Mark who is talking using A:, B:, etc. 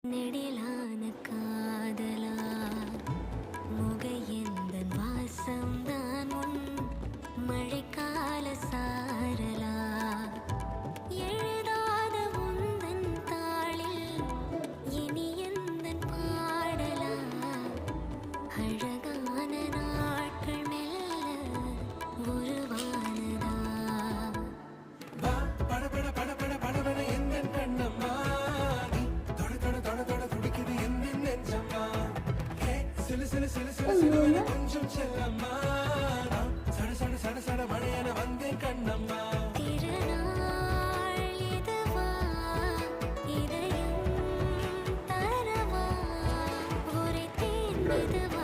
A: நெடிலான காதலா முகையெந்தன் வாசம்தான் உன் மழைக்கால சாரலா எழுதாத உந்தன் தாளில் இனி எந்தன் பாடலா அழகான நாட்கள் மெல்ல உருவானதா
B: பட பட பட பட படபட எந்தன் கண்ணம்மா நீ தொட தொட தொட தொட துடிக்குது எந்தன் நெஞ்சம்மா ஹே சிலு சிலு சிலு சிலு சிலுவென கொஞ்சம் செல்லம்மா நான் சட சட சட சட மழையென வந்தேன் கண்ணம்மா
A: திருநாள் இதுவா இதயம் தரவா உரை தேர்ந்ததுவா